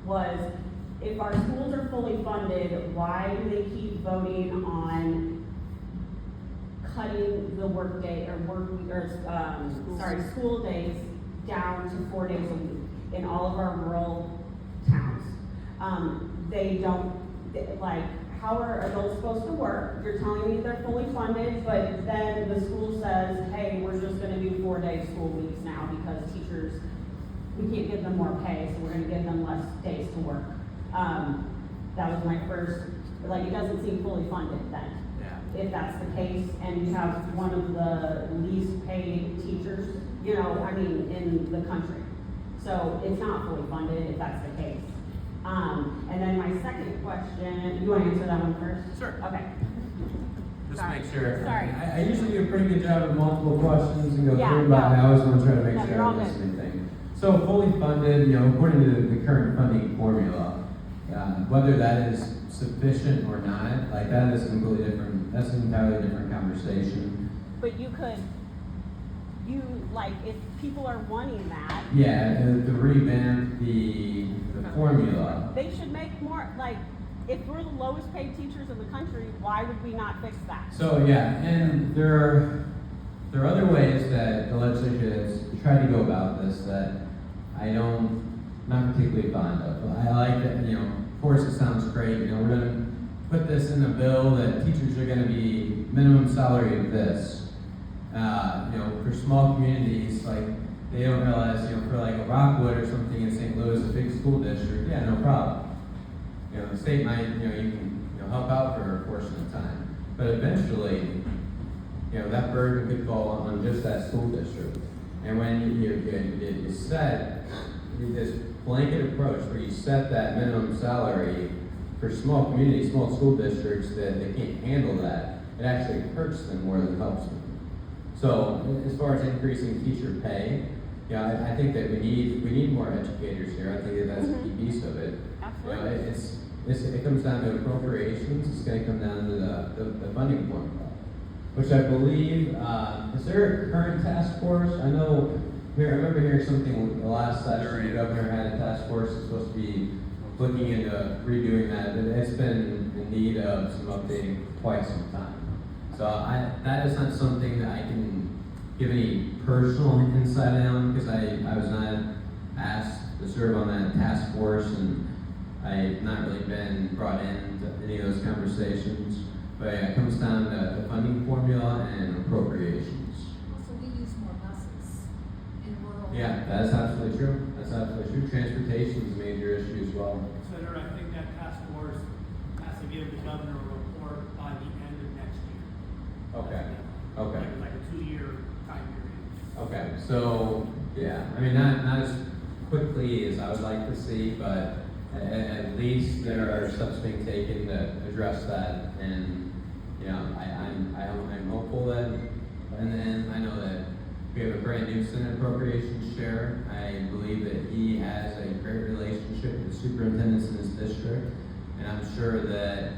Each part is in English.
was, if our schools are fully funded, why do they keep voting on cutting the workday or school days down to 4 days a week in all of our rural towns? They don't, like, how are those supposed to work? You're telling me they're fully funded, but then the school says, hey, we're just gonna do 4-day school weeks now because teachers, we can't give them more pay, so we're gonna give them less days to work. That was my first, like, it doesn't seem fully funded then. If that's the case, and you have one of the least paid teachers, you know, I mean, in the country. So it's not fully funded if that's the case. And then my second question, you want to answer that one first? Sure. Okay. Just Sorry. make sure. Sorry. I usually do a pretty good job of multiple questions and go Yeah, through, but no. I always want to try to make No, sure you're I all don't miss good. anything. So fully funded, you know, according to the current funding formula, whether that is sufficient or not, like that is completely different. That's an entirely different conversation. But like, if people are wanting that, Yeah, to revamp the formula. they should make more, like, if we're the lowest paid teachers in the country, why would we not fix that? So yeah, and there are other ways that the legislature has tried to go about this that not particularly fond of. I like that, you know, of course it sounds great, you know, we're gonna put this in a bill that teachers are gonna be minimum salary of this. You know, for small communities, like, they don't realize, you know, for like a Rockwood or something in St. Louis, a big school district, yeah, no problem. You know, the state might, you know, you can, you know, help out for a portion of time. But eventually, you know, that burden could fall on just that school district. And when you set this blanket approach where you set that minimum salary for small communities, small school districts that they can't handle that, it actually hurts them more than helps them. So as far as increasing teacher pay, yeah, I think that we need more educators here. I think that that's a key piece of it. Absolutely. You know, it comes down to appropriations. It's going to come down to the funding formula, which I believe is there a current task force? I remember hearing something the last session. The governor had a task force that's supposed to be looking into redoing that, but it's been in need of some updating for quite some time. So that is not something that I can give any personal insight on because I was not asked to serve on that task force, and I've not really been brought into any of those conversations. But yeah, it comes down to the funding formula and appropriations. Also, we use more buses in rural. Yeah, that's absolutely true. That's absolutely true. Transportation is a major issue as well. Senator, I think that task force has to give the governor a report by the end of next year. Okay. Okay. Like a 2-year time period. Okay. So yeah, I mean not as quickly as I would like to see, but at least there are steps being taken to address that, and you know, I'm hopeful that, and then I know that we have a brand new Senate Appropriations Chair. I believe that he has a great relationship with the superintendents in his district, and I'm sure that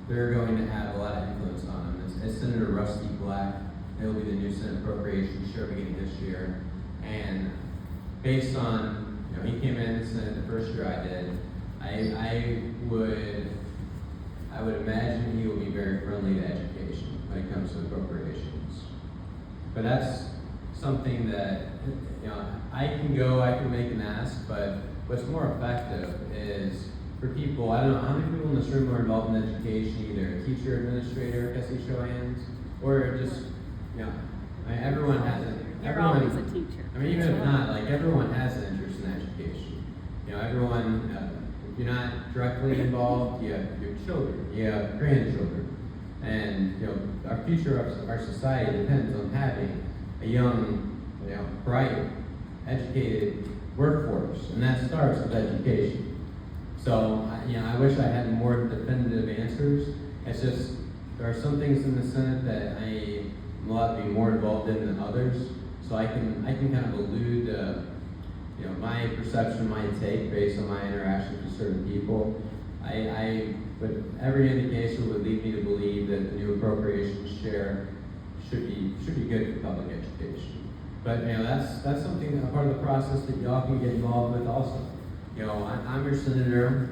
they're going to have a lot of influence on him. It's Senator Rusty Black. He'll be the new Senate Appropriations Chair beginning this year, and based on, you know, he came in the Senate the first year I did. I would imagine he will be very friendly to education when it comes to appropriations. But that's something that, you know, I can make an ask, but what's more effective is for people, I don't know how many people in this room are involved in education, either a teacher, administrator, I guess you show hands, or just, you know, I mean, everyone has it. You're always a teacher. I mean, even if not, like, everyone has an interest in education. You know, everyone, if you're not directly involved, you have your children, you have grandchildren. And, you know, our future of our society depends on having a young, you know, bright, educated workforce. And that starts with education. So, you know, I wish I had more definitive answers. It's just, there are some things in the Senate that I'm allowed to be more involved in than others. So I can kind of allude to, you know, my perception, my take based on my interactions with certain people. But every indication would lead me to believe that the new appropriations chair should be good for public education. But you know, that's something, a part of the process that y'all can get involved with also. I'm your senator,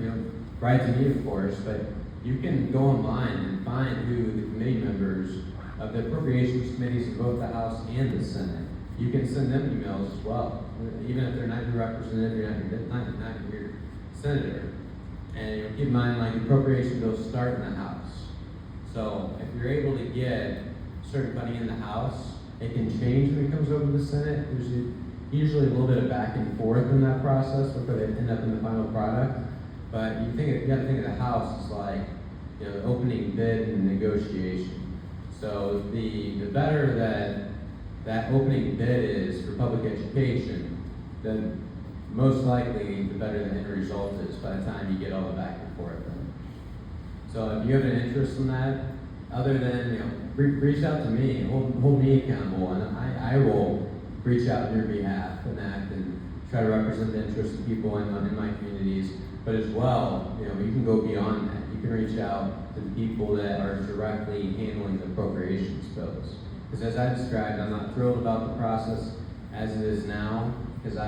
right to me, of course, but you can go online and find who the committee members of the appropriations committees in both the House and the Senate. You can send them emails as well, even if they're not your representative, you're not your senator. And keep in mind, like, appropriation bills start in the House. So if you're able to get certain funding in the House, it can change when it comes over to the Senate. There's usually a little bit of back and forth in that process before they end up in the final product. But you got to think of the House as like, the opening bid and negotiation. So the better that opening bid is for public education, then most likely the better the end result is by the time you get all the back and forth. So if you have an interest in that, other than, reach out to me, hold me accountable, and I will reach out on your behalf and act and try to represent the interests of people in my communities. But as well, you can go beyond that. You can reach out to the people that are directly handling the appropriations bills. Because as I described, I'm not thrilled about the process as it is now, because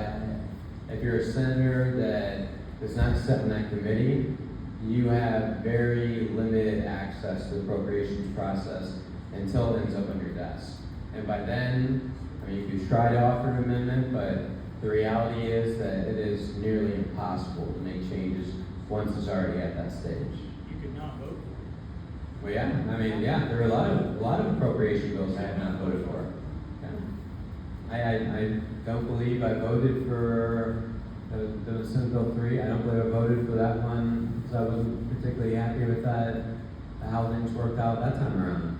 if you're a senator that does not sit in that committee, you have very limited access to the appropriations process until it ends up on your desk. And by then, you could try to offer an amendment, but the reality is that it is nearly impossible to make changes once it's already at that stage. You could not vote for Well, it. there are a lot of appropriation bills I have not voted for. I don't believe I voted for the Senate Bill 3. I don't believe I voted for that one because I wasn't particularly happy with how things worked out that time around.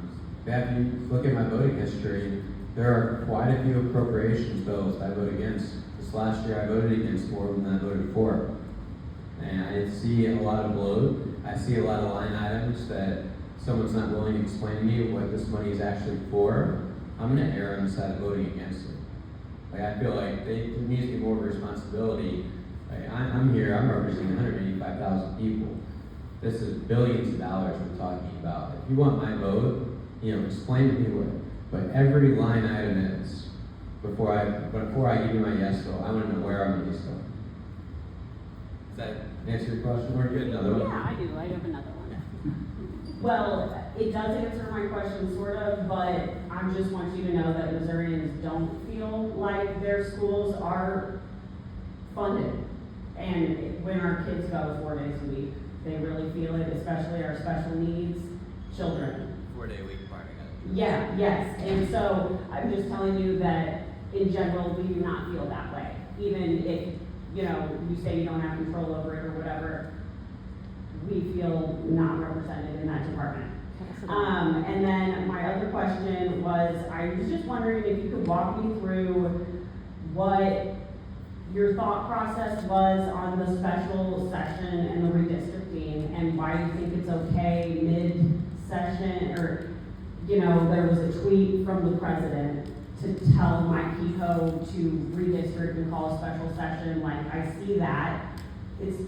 If you look at my voting history, there are quite a few appropriations bills I voted against. This last year I voted against more than I voted for. And I see a lot of bloat. I see a lot of line items that someone's not willing to explain to me what this money is actually for. I'm going to err on the side of voting against it. I feel like there needs to be more of a responsibility. I'm here, I'm representing 185,000 people. This is billions of dollars we're talking about. If you want my vote, explain to me what every line item is before I give you my yes vote. I want to know where I'm going to go. Does that answer your question? Or do you have another one? Yeah, I do. I have another one. Well, it does answer my question, sort of, but I just want you to know that Missourians don't feel like their schools are funded. And when our kids go 4 days a week, they really feel it, especially our special needs children. 4-day week part. Yeah, yes. And so I'm just telling you that in general, we do not feel that way. Even if, you say you don't have control over it or whatever, we feel not represented in that department. And then my other question was, I was just wondering if you could walk me through what your thought process was on the special session and the redistricting, and why you think it's okay mid-session, or, there was a tweet from the president to tell Mike Kehoe to redistrict and call a special session. I see that. It's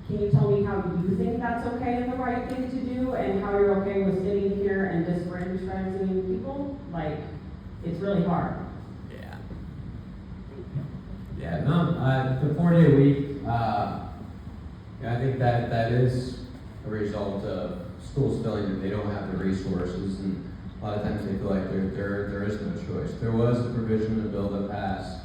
can you tell me how you think that's okay and the right thing to do, and how you're okay with sitting here and disenfranchising people? It's really hard. Yeah, no, the 4-day week, I think that is a result of schools feeling that they don't have the resources, and a lot of times they feel like there is no choice. There was a provision in the bill that passed,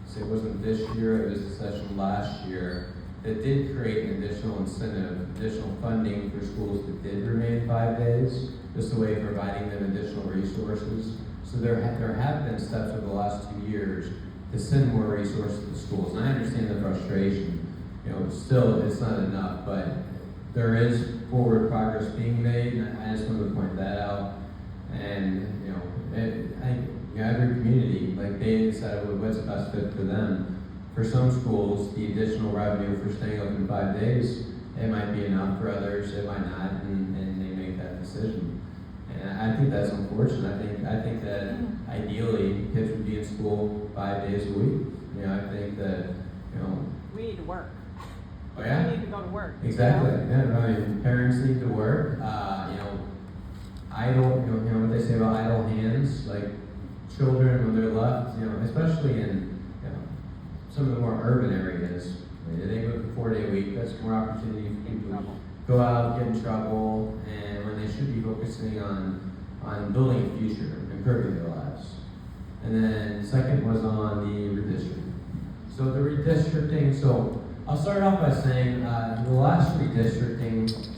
so it wasn't this year, it was the session last year, that did create an additional incentive, additional funding for schools that did remain 5 days, just a way of providing them additional resources. So there have been steps over the last 2 years to send more resources to schools. And I understand the frustration. Still it's not enough, but there is forward progress being made, and I just wanted to point that out. And I think every community, they decide what's the best fit for them. For some schools, the additional revenue for staying open 5 days, it might be enough. For others, it might not, and they make that decision. And I think that's unfortunate. I think that ideally kids would be in school 5 days a week. I think that We need to work. Oh yeah. We need to go to work. Exactly. Yeah. Parents need to work. Idle. What they say about idle hands, like children when they're left. Especially in some of the more urban areas, they go with the 4-day week, that's more opportunity for people to go out, get in trouble, and when they should be focusing on building a future, improving their lives. And then second was on the redistricting. So the redistricting, so I'll start off by saying the last redistricting,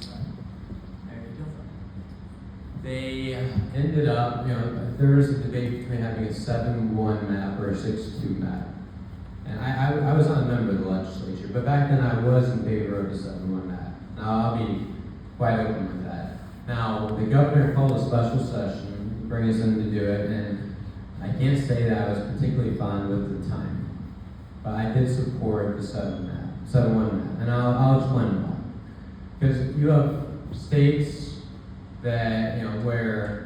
they ended up, there was a debate between having a 7-1 map or a 6-2 map. And I was not a member of the legislature, but back then I was in favor of the 7-1 map. Now I'll be quite open with that. Now the governor called a special session, bring us in to do it, and I can't say that I was particularly fond with the time, but I did support the 7-1 map, and I'll explain why. Because you have states that, where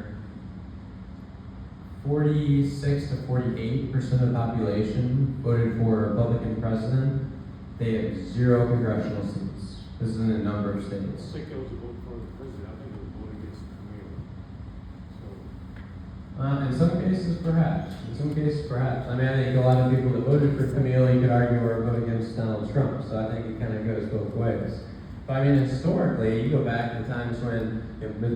46 to 48% of the population voted for a Republican president, they have 0 congressional seats. This is in a number of I states. think it was a vote for the president, I think it was a vote against the mayor. So, In some cases, perhaps. In some cases, perhaps. I mean, I think a lot of people that voted for Camille, you could argue, were voting against Donald Trump. So I think it kind of goes both ways. But I mean, historically, you go back to times when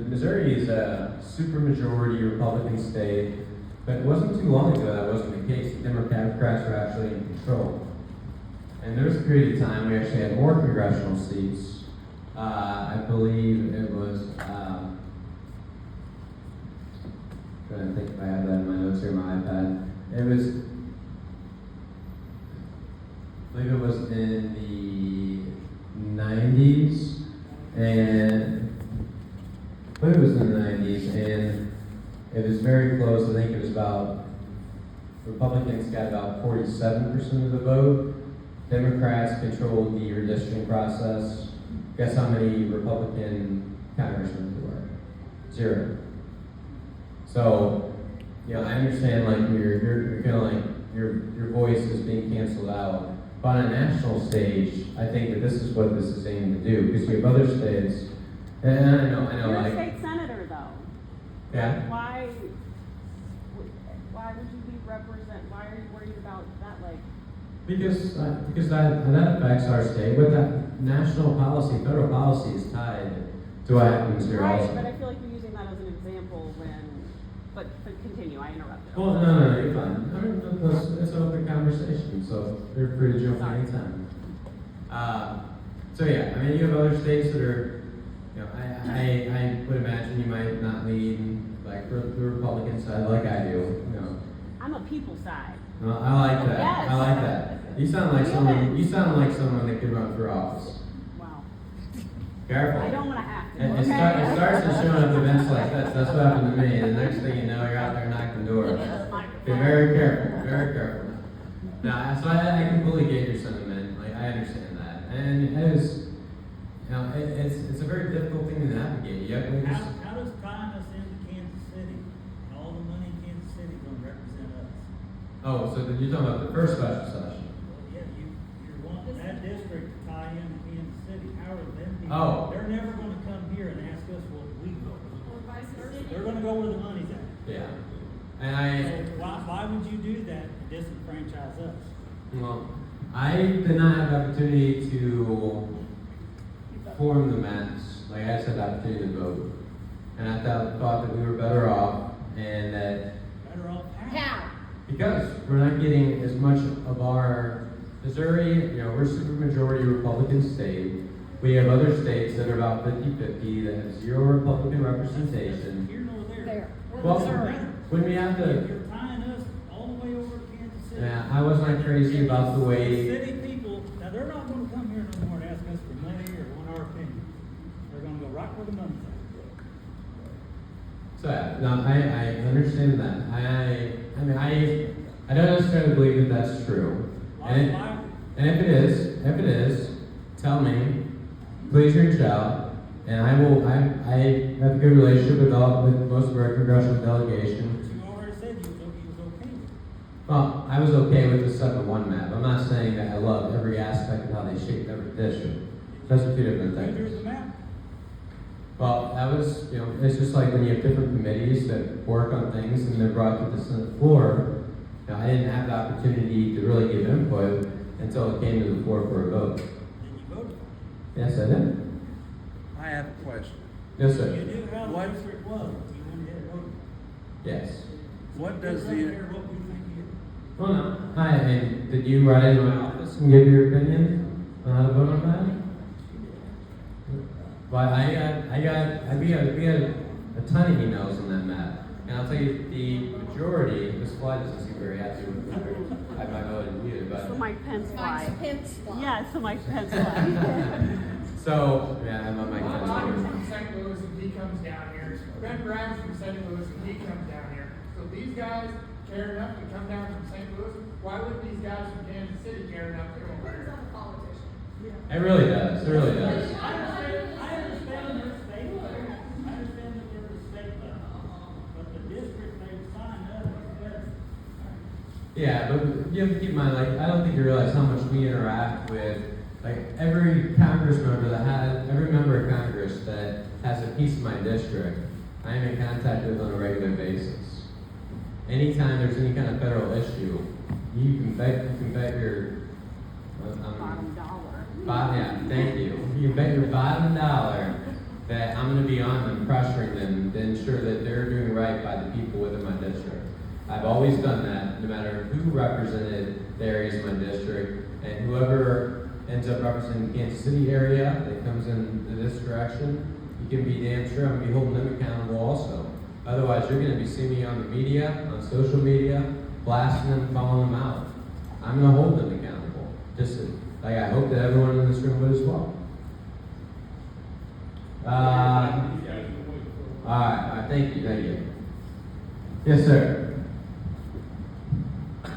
Missouri is a supermajority Republican state, but it wasn't too long ago that wasn't the case. The Democrats were actually in control. And there was a period of time we actually had more congressional seats. I believe it was. Trying to think if I have that in my notes here on my iPad. It was, I believe it was in the 90s, and I believe it was in the 90s, and it was very close. I think it was about, Republicans got about 47% of the vote. Democrats controlled the redistricting process. Guess how many Republican congressmen there were? 0. So, I understand like you're kind of like your voice is being canceled out. But on a national stage, I think that this is what this is aiming to do, because you have other states, and I know, You're like, a state senator, though. yeah. Why would you be why are you worried about that, like? Because that affects our state. But that national policy, federal policy is tied to what happens here Right, also. but I feel like you're using that as an example but continue, I interrupted. Well, no, you're fine. I mean, it's an open conversation, so you're free to jump Sorry. anytime. So yeah, I mean, you have other states that are, I would imagine you might not lean like the Republican side like I do. I'm a people side. Well, I like that. Yes. I like that. You sound like someone. You sound like someone that could run for office. Wow. Careful. I don't want to have to. It starts with showing up at events like this. That's what happened to me. The next thing you know, you're out there knocking doors. Be very careful. Very careful. Now, so I completely get your sentiment. Like, I understand that, and it is, it's a very difficult thing to navigate. You have to just, How does tying us into Kansas City, and all the money in Kansas City gonna represent us? oh, so then you're talking about the first special session. Well, yeah, you're wanting that district to tie into Kansas City, how are them people? Oh. They're never gonna come here and ask us what we vote. Or vice versa. They're gonna go where the money's at. Yeah, and So why would you do that to disenfranchise us? well, I did not have the opportunity to form the mass. Like I just had the opportunity to vote, and I thought that we were better off, and that Better off How? because we're not getting as much of our Missouri, we're a supermajority Republican state. We have other states that are about 50-50 that have 0 Republican representation. Here nor there. There. We're Well, Missouri. when we have to, You're tying us all the way over to Kansas City. yeah, I was not crazy about the way. City people, now they're not gonna come here no more and ask us for money or want our opinion. They're gonna go right where the money's at. So yeah, no, I understand that. I don't necessarily believe that that's true. And if it is, tell me, please reach out, and I have a good relationship with most of our congressional delegation. But you already said you was okay with it. Well, I was okay with the 7-1 map. I'm not saying that I love every aspect of how they shaped every district. Those are two different Here's things. the map. Well, that was, it's just like when you have different committees that work on things and they're brought to the Senate floor. I didn't have the opportunity to really give input. until it came to the floor for a vote. Then you voted for Yes, I did. I have a question. Yes, it. sir. You knew how the What? district was, you went ahead and voted. Yes. What does It doesn't the, matter what you think it is. Well, no. Hi, and did you write into my office and give your opinion on how to vote on that? Well, we had a ton of emails on that map. And I'll tell you, the majority, Ms. Fly doesn't seem very happy with I might vote either, It's the but. Mike Pence fly. Mike's Pence fly. Yeah, it's the Mike Pence fly. So, yeah, I'm on my I'm Pence. from St. Louis and he comes down here. Ben Brown's from St. Louis and he comes down here. So these guys care enough to come down from St. Louis. Why wouldn't these guys from Kansas City care enough to come over Depends here? on the politician. It really does, it really does. I understand their state level, I understand that they're the state level, but the district they've signed up is better. Yeah, but you have to keep in mind, like, I don't think you realize how much we interact with, like, every Congress member every member of Congress that has a piece of my district, I am in contact with on a regular basis. Anytime there's any kind of federal issue, you can bet your, Bottom dollar. yeah, thank you. You can bet your bottom dollar that I'm gonna be on them, pressuring them to ensure that they're doing right by the people within my district. I've always done that, no matter who represented the areas of my district, and whoever ends up representing the Kansas City area that comes in this direction, you can be damn sure I'm gonna be holding them accountable also. Otherwise, you're gonna be seeing me on the media, on social media, blasting them, calling them out. I'm gonna hold them accountable, just like I hope that everyone in this room would as well. All right, thank you. Yes, sir.